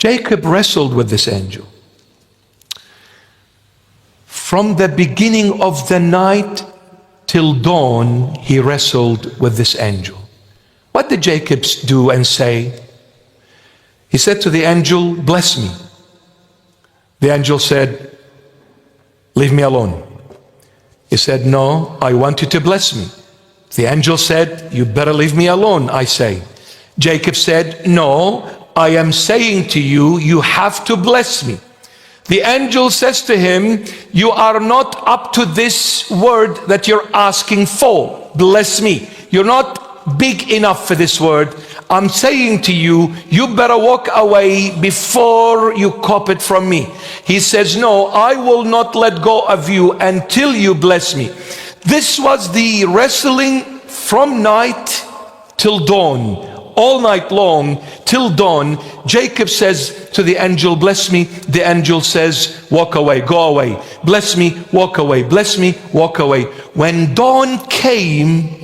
Jacob wrestled with this angel. From the beginning of the night till dawn, he wrestled with this angel. What did Jacob do and say? He said to the angel, bless me. The angel said, leave me alone. He said, no, I want you to bless me. The angel said, you better leave me alone, I say. Jacob said, no, I am saying to you, you have to bless me. The angel says to him, you are not up to this word that you're asking for. Bless me. You're not big enough for this word. I'm saying to you, you better walk away before you cop it from me. He says, no, I will not let go of you until you bless me. This was the wrestling from night till dawn. All night long till dawn. Jacob says to the angel, bless me. The angel says, walk away, go away. Bless me, walk away. Bless me, walk away. When dawn came,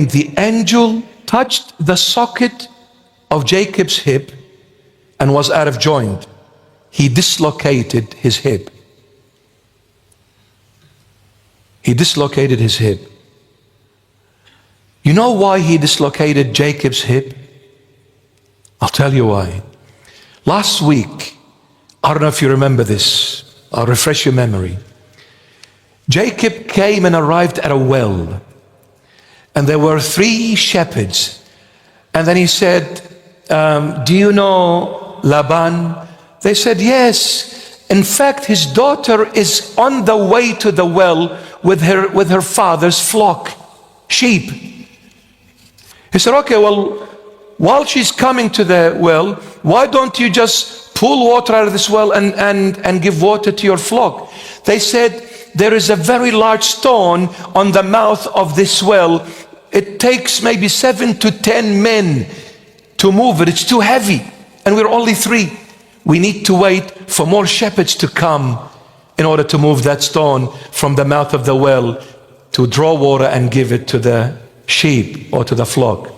the angel touched the socket of Jacob's hip and was out of joint. He dislocated his hip. He dislocated his hip. You know why he dislocated Jacob's hip? I'll tell you why. Last week, I don't know if you remember this, I'll refresh your memory. Jacob came and arrived at a well, and there were 3 shepherds. And then he said, do you know Laban? They said, yes. In fact, his daughter is on the way to the well with her father's flock, sheep. He said, okay, well, while she's coming to the well, why don't you just pull water out of this well and give water to your flock? They said, there is a very large stone on the mouth of this well. It takes maybe 7 to 10 men to move it. It's too heavy. And we're only 3. We need to wait for more shepherds to come in order to move that stone from the mouth of the well to draw water and give it to the sheep or to the flock.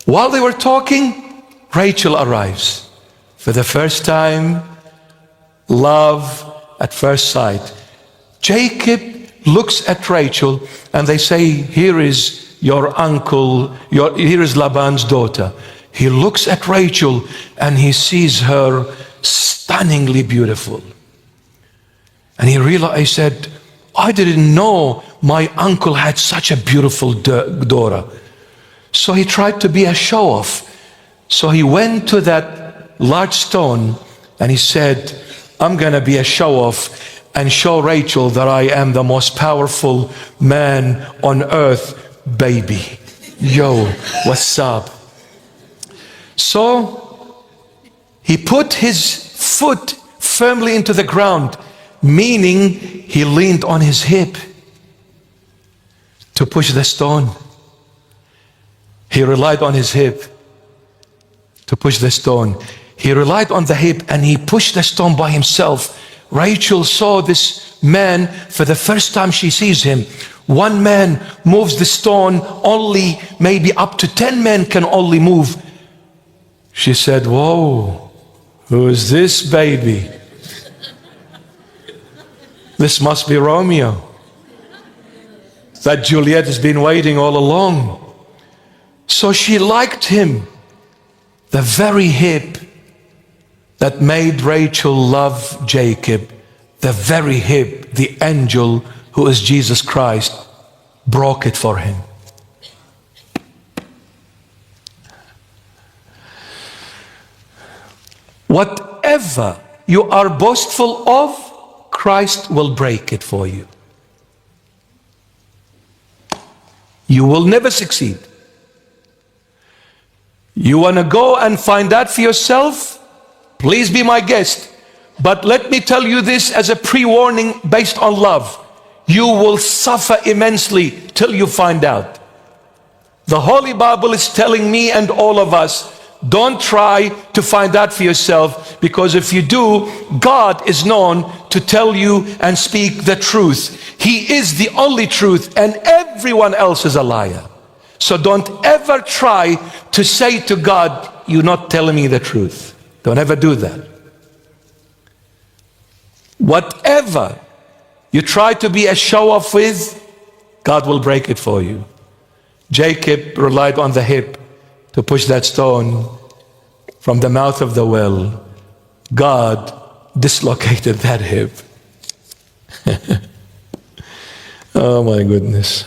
While they were talking, Rachel arrives. For the first time, love at first sight. Jacob looks at Rachel and they say, here is your uncle, here is Laban's daughter. He looks at Rachel and he sees her stunningly beautiful. And he said, I didn't know my uncle had such a beautiful daughter. So he tried to be a show-off. So he went to that large stone and he said, I'm going to be a show-off and show Rachel that I am the most powerful man on earth, baby. Yo, what's up? So he put his foot firmly into the ground, meaning he leaned on his hip to push the stone. He relied on his hip to push the stone. He relied on the hip and he pushed the stone by himself. Rachel saw this man for the first time she sees him. One man moves the stone, only maybe up to 10 men can only move. She said, whoa, who is this baby? This must be Romeo. That Juliet has been waiting all along. So she liked him. The very hip that made Rachel love Jacob, the very hip, the angel who is Jesus Christ, broke it for him. Whatever you are boastful of, Christ will break it for you. You will never succeed. You want to go and find out for yourself? Please be my guest. But let me tell you this as a pre-warning based on love. You will suffer immensely till you find out. The Holy Bible is telling me and all of us, Don't try to find out for yourself, because if you do, God is known to tell you and speak the truth. He is the only truth, and everyone else is a liar. So don't ever try to say to God, you're not telling me the truth. Don't ever do that. Whatever you try to be a show-off with, God will break it for you. Jacob relied on the hip to push that stone from the mouth of the well. God dislocated that hip. Oh my goodness.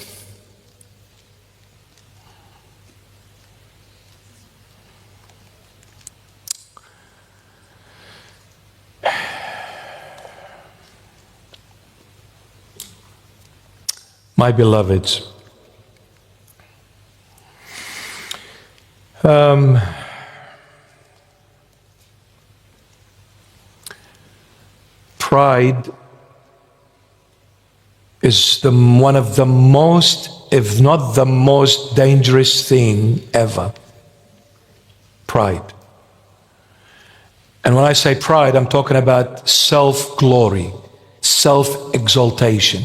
My beloveds, pride is one of the most, if not the most dangerous thing ever. Pride. And when I say pride, I'm talking about self-glory, self-exaltation.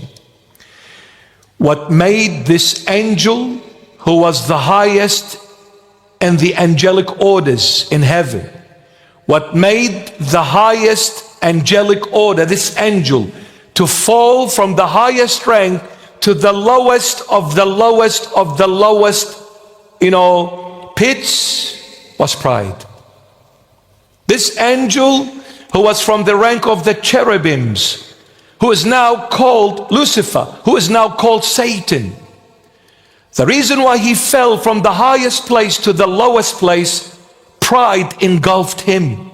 What made this angel, who was the highest in the angelic orders in heaven, what made the highest angelic order, this angel, to fall from the highest rank to the lowest of the lowest of the lowest, pits, was pride. This angel, who was from the rank of the cherubims, who is now called Lucifer, who is now called Satan. The reason why he fell from the highest place to the lowest place, pride engulfed him.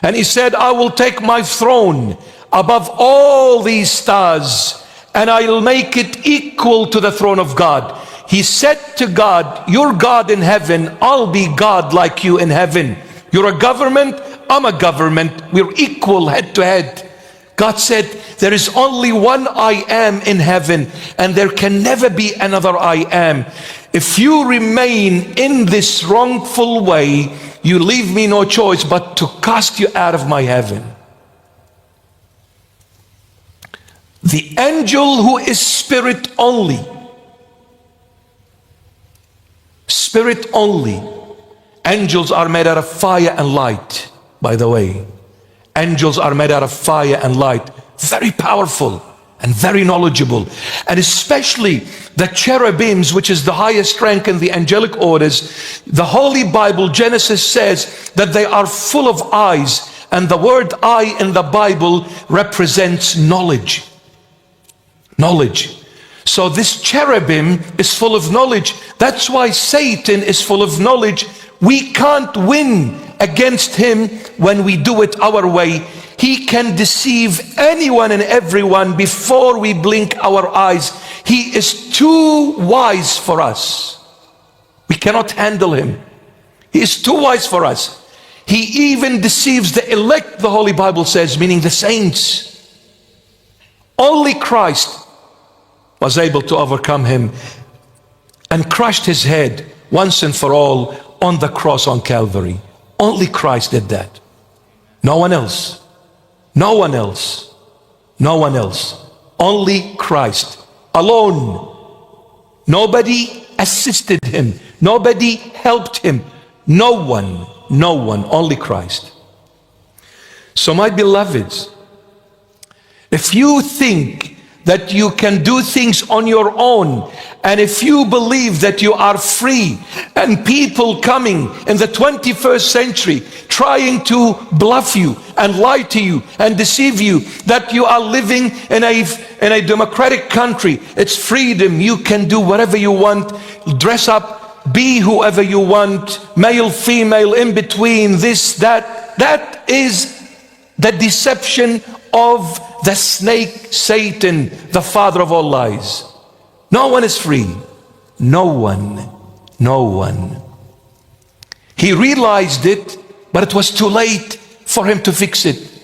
And he said, I will take my throne above all these stars, and I'll make it equal to the throne of God. He said to God, you're God in heaven, I'll be God like you in heaven. You're a government, I'm a government, we're equal head to head. God said, there is only one I am in heaven, and there can never be another I am. If you remain in this wrongful way, you leave me no choice but to cast you out of my heaven. The angel who is spirit only, spirit only. Angels are made out of fire and light, by the way. Angels are made out of fire and light, very powerful and very knowledgeable. And especially the cherubims, which is the highest rank in the angelic orders. The Holy Bible, Genesis, says that they are full of eyes, and the word eye in the Bible represents knowledge. Knowledge. So this cherubim is full of knowledge. That's why Satan is full of knowledge. We can't win against him when we do it our way. He can deceive anyone and everyone before we blink our eyes. He is too wise for us. We cannot handle him. He is too wise for us. He even deceives the elect, the Holy Bible says, meaning the saints. Only Christ was able to overcome him and crushed his head once and for all on the cross on Calvary. Only Christ did that. No one else. No one else. No one else. Only Christ alone. Nobody assisted him. Nobody helped him. No one. No one. Only Christ. So my beloveds, if you think that you can do things on your own, and if you believe that you are free, and people coming in the 21st century trying to bluff you and lie to you and deceive you that you are living in a democratic country, it's freedom, you can do whatever you want, dress up, be whoever you want, male, female, in between, this, that is the deception of the snake Satan, the father of all lies. No one is free. No one. No one. He realized it, but it was too late for him to fix it.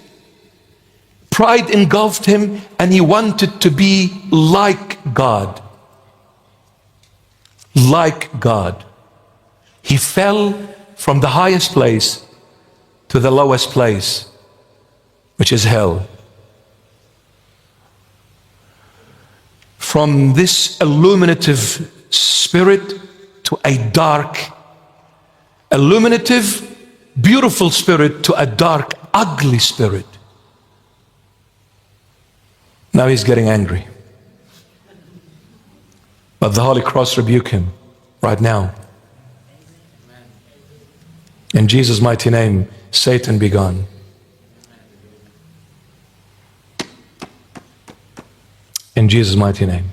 Pride engulfed him, and he wanted to be like God. Like God. He fell from the highest place to the lowest place, which is hell. From this illuminative spirit to a dark, illuminative, beautiful spirit to a dark, ugly spirit. Now he's getting angry. But the Holy Cross rebuke him right now. In Jesus' mighty name, Satan be gone. In Jesus' mighty name.